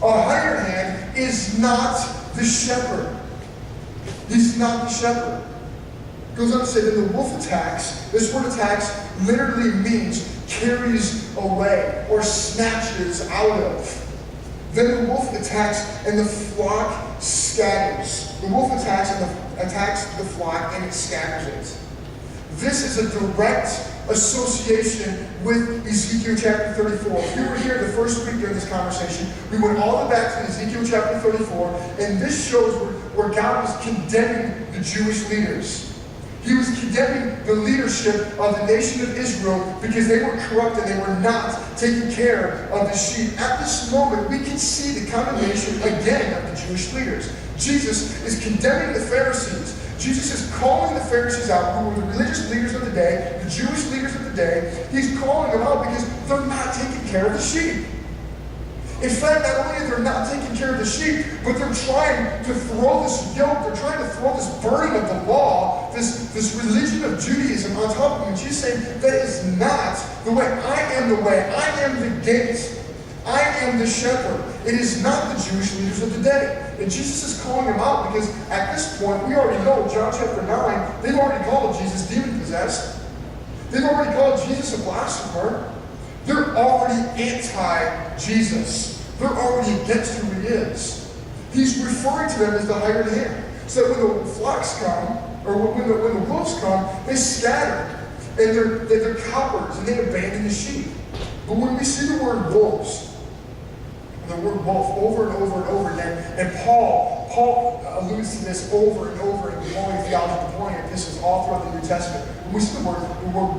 A hired hand is not the shepherd. He's not the shepherd. It goes on to say that the wolf attacks. This word attacks literally means carries away or snatches out of. Then the wolf attacks and the flock scatters. The wolf attacks the flock and it scatters it. This is a direct association with Ezekiel chapter 34. If you were here the first week during this conversation, we went all the way back to Ezekiel chapter 34, and this shows where God was condemning the Jewish leaders. He was condemning the leadership of the nation of Israel because they were corrupt and they were not taking care of the sheep. At this moment, we can see the condemnation again of the Jewish leaders. Jesus is condemning the Pharisees. Jesus is calling the Pharisees out, who were the religious leaders of the day, the Jewish leaders of the day. He's calling them out because they're not taking care of the sheep. In fact, not only are they not taking care of the sheep, but they're trying to throw this yoke, they're trying to throw this burden of the law, this religion of Judaism on top of them. And Jesus saying, that is not the way. I am the way. I am the gate. I am the shepherd. It is not the Jewish leaders of the day. And Jesus is calling them out because at this point, we already know, John chapter 9, they've already called Jesus demon-possessed. They've already called Jesus a blasphemer. They're already anti-Jesus. They're already against who he is. He's referring to them as the hired hand. So that when the flocks come, or when the wolves come, they scatter. And they're cowards, and they abandon the sheep. But when we see the word wolves, the word wolf over and over and over again, and Paul alludes to this over and over in the Pauline theology, the Pauline epistles all throughout the New Testament. When we see the word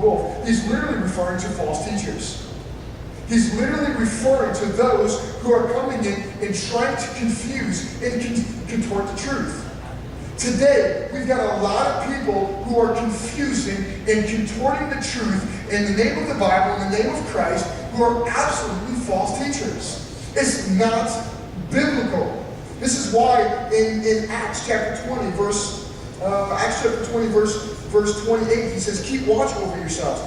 wolf, he's literally referring to false teachers. He's literally referring to those who are coming in and trying to confuse and contort the truth. Today, we've got a lot of people who are confusing and contorting the truth in the name of the Bible, in the name of Christ, who are absolutely false teachers. It's not biblical. This is why in Acts chapter 20, verse 28, he says, keep watch over yourselves.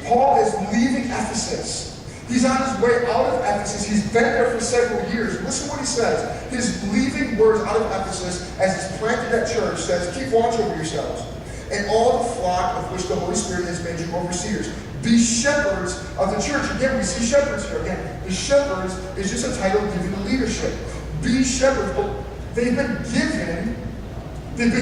Paul is leaving Ephesus. He's on his way out of Ephesus. He's been there for several years. Listen to what he says. His leaving words out of Ephesus as he's planted that church says, keep watch over yourselves and all the flock of which the Holy Spirit has made you overseers. Be shepherds of the church. Again, we see shepherds here. Again, the shepherds is just a title given to leadership. Be shepherds. But they've been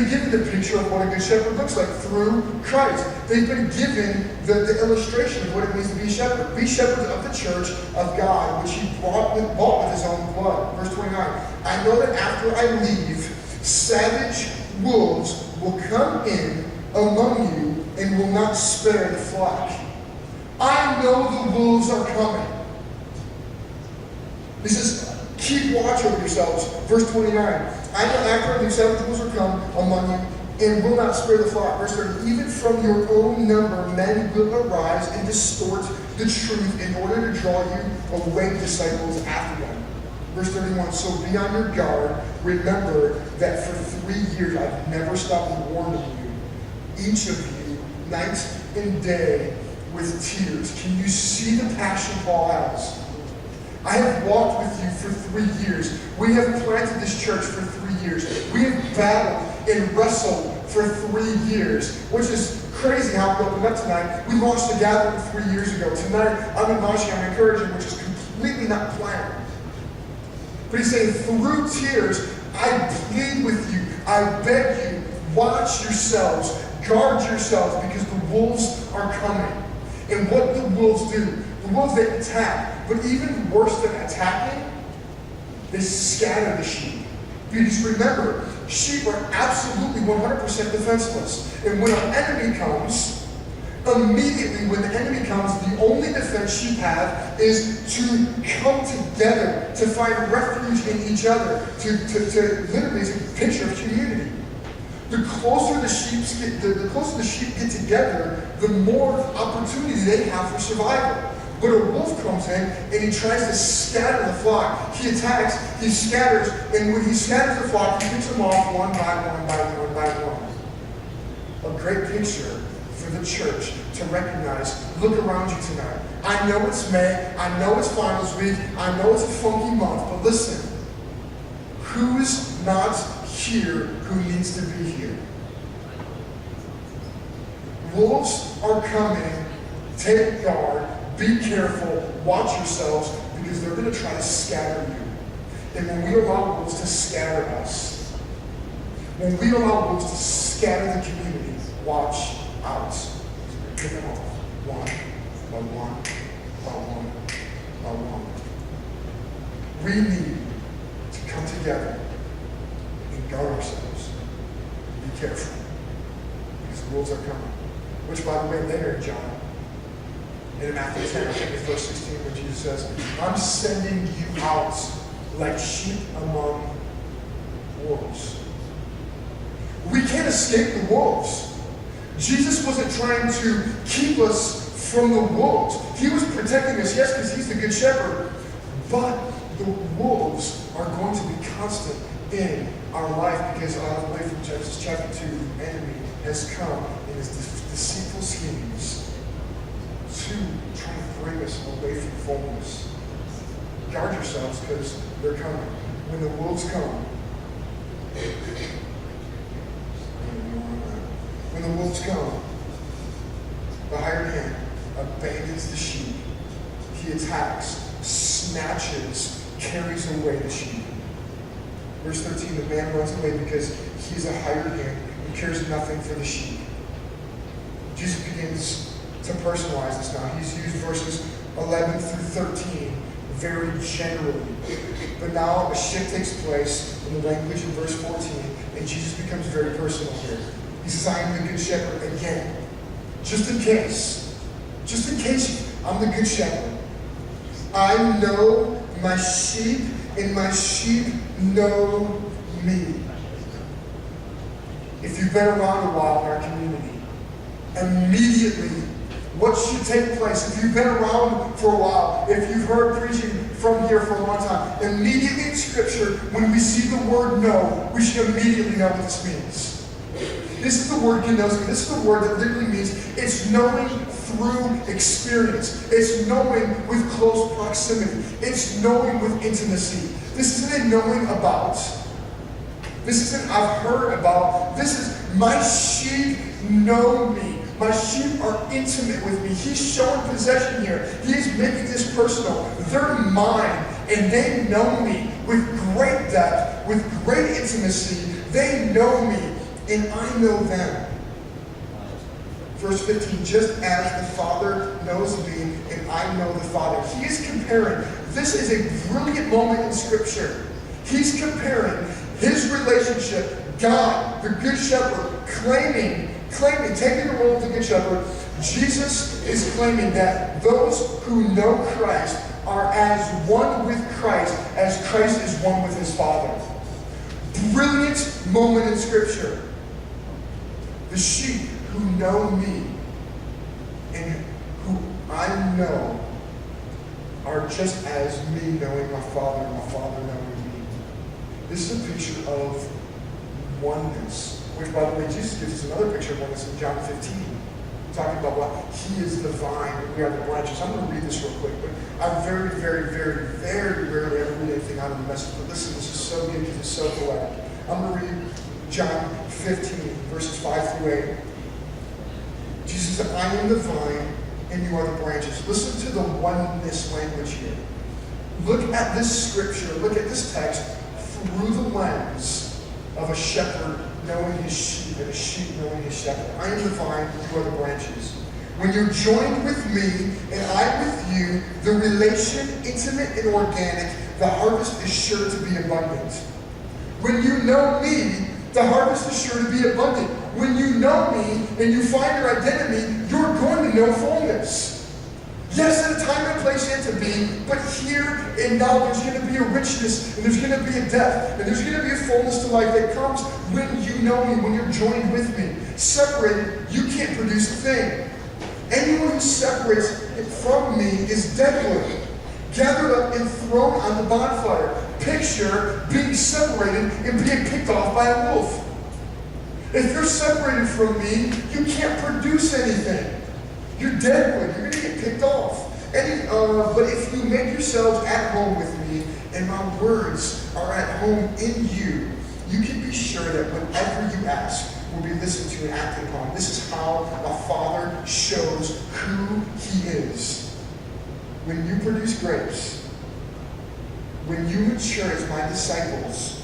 given the picture of what a good shepherd looks like through Christ. They've been given the illustration of what it means to be a shepherd. Be shepherds of the church of God, which he bought with his own blood. Verse 29. I know that after I leave, savage wolves will come in among you and will not spare the flock. I know the wolves are coming. He says, keep watch over yourselves. Verse 29. I know after I leave, savage wolves will come among you and will not spare the flock. Verse 30. Even from your own number, men will arise and distort the truth in order to draw you away disciples after them. Verse 31. So be on your guard. Remember that for 3 years I've never stopped warning you, each of you, night and day, with tears. Can you see the passion Paul has? I have walked with you for 3 years. We have planted this church for 3 years. We have battled and wrestled for 3 years, which is crazy how we opened up tonight. We launched the gathering 3 years ago. Tonight, I'm admonishing, I'm encouraging, which is completely not planned. But he's saying, through tears, I plead with you, I beg you, watch yourselves, guard yourselves, because the wolves are coming. And what the wolves do, the wolves, they attack. But even worse than attacking, they scatter the sheep. Because remember, sheep are absolutely 100% defenseless. And when an enemy comes, immediately when the enemy comes, the only defense sheep have is to come together, to find refuge in each other, to literally, it's a picture of community. The closer the sheep get together, the more opportunity they have for survival. But a wolf comes in and he tries to scatter the flock. He attacks, he scatters, and when he scatters the flock, he picks them off one by one. A great picture for the church to recognize. Look around you tonight. I know it's May, I know it's finals week, I know it's a funky month, but listen. here who needs to be here. Wolves are coming. Take guard. Be careful. Watch yourselves, because they're going to try to scatter you. And when we allow wolves to scatter us, when we allow wolves to scatter the community, watch out. Pick them off. One by one by one by one. We need to come together and guard ourselves. Be careful, because the wolves are coming. Which, by the way, later in John, in Matthew 10, I think it's verse 16, where Jesus says, I'm sending you out like sheep among wolves. We can't escape the wolves. Jesus wasn't trying to keep us from the wolves. He was protecting us, yes, because he's the good shepherd. But the wolves are going to be constant in our life, because out of the way from Genesis chapter 2, the enemy has come in his deceitful schemes to try to bring us away from fullness. Guard yourselves, because they're coming. When the wolves come, when the wolves come, the hired hand abandons the sheep. He attacks, snatches, carries away the sheep. Verse 13, the man runs away because he's a hired hand who cares nothing for the sheep. Jesus begins to personalize this now. He's used verses 11 through 13 very generally. But now a shift takes place in the language in verse 14, and Jesus becomes very personal here. He says, I am the good shepherd again. Just in case I'm the good shepherd. I know my sheep, and my sheep know me. If you've been around a while in our community, immediately, what should take place? If you've been around for a while, if you've heard preaching from here for a long time, immediately in Scripture, when we see the word know, we should immediately know what this means. This is the word gnosis. This is the word that literally means it's knowing through experience. It's knowing with close proximity. It's knowing with intimacy. This isn't a knowing about. This isn't I've heard about. This is my sheep know me. My sheep are intimate with me. He's showing possession here. He's making this personal. They're mine, and they know me with great depth, with great intimacy. They know me, and I know them. Verse 15, just as the Father knows me, and I know the Father. He is comparing. This is a brilliant moment in Scripture. He's comparing his relationship, God, the Good Shepherd, claiming, taking the role of the Good Shepherd. Jesus is claiming that those who know Christ are as one with Christ as Christ is one with his Father. Brilliant moment in Scripture. The sheep who know me and who I know are just as me knowing my Father and my Father knowing me. This is a picture of oneness, which, by the way, Jesus gives us another picture of oneness in John 15, talking about what he is the vine and we are the branches. I'm going to read this real quick, but I very, very, very, very rarely ever read anything out of the message. But listen, this is so good because it's so poetic. I'm going to read John 15, verses 5 through 8. Jesus said, I am the vine, and you are the branches. Listen to the oneness language here. Look at this scripture, look at this text through the lens of a shepherd knowing his sheep and a sheep knowing his shepherd. I am the vine, you are the branches. When you're joined with me and I with you, the relation, intimate and organic, the harvest is sure to be abundant. When you know me, the harvest is sure to be abundant. When you know me and you find your identity, you're going to know fullness. Yes, at a time and place yet to be, but here and now there's going to be a richness, and there's going to be a depth, and there's going to be a fullness to life that comes when you know me, when you're joined with me. Separated, you can't produce a thing. Anyone who separates from me is dead wood, gathered up and thrown on the bonfire. Picture being separated and being picked off by a wolf. If you're separated from me, you can't produce anything. You're dead wood. You're going to get picked off. But if you make yourselves at home with me, and my words are at home in you, you can be sure that whatever you ask will be listened to and acted upon. This is how a father shows who he is. When you produce grapes, when you mature as my disciples,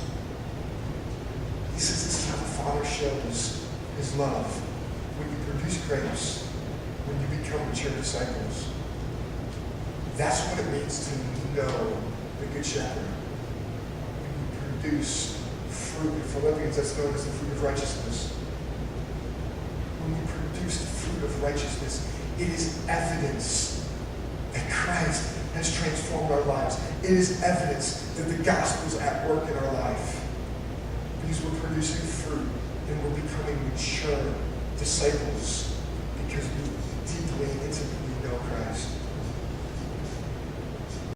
he says this is how the Father shows his love. When you produce grapes, when you become mature disciples. That's what it means to know the Good Shepherd. When you produce fruit. In Philippians, that's known as the fruit of righteousness. When we produce the fruit of righteousness, it is evidence that Christ has transformed our lives. It is evidence that the gospel is at work in our life. Because we're producing fruit and we're becoming mature disciples because we deeply and intimately know Christ.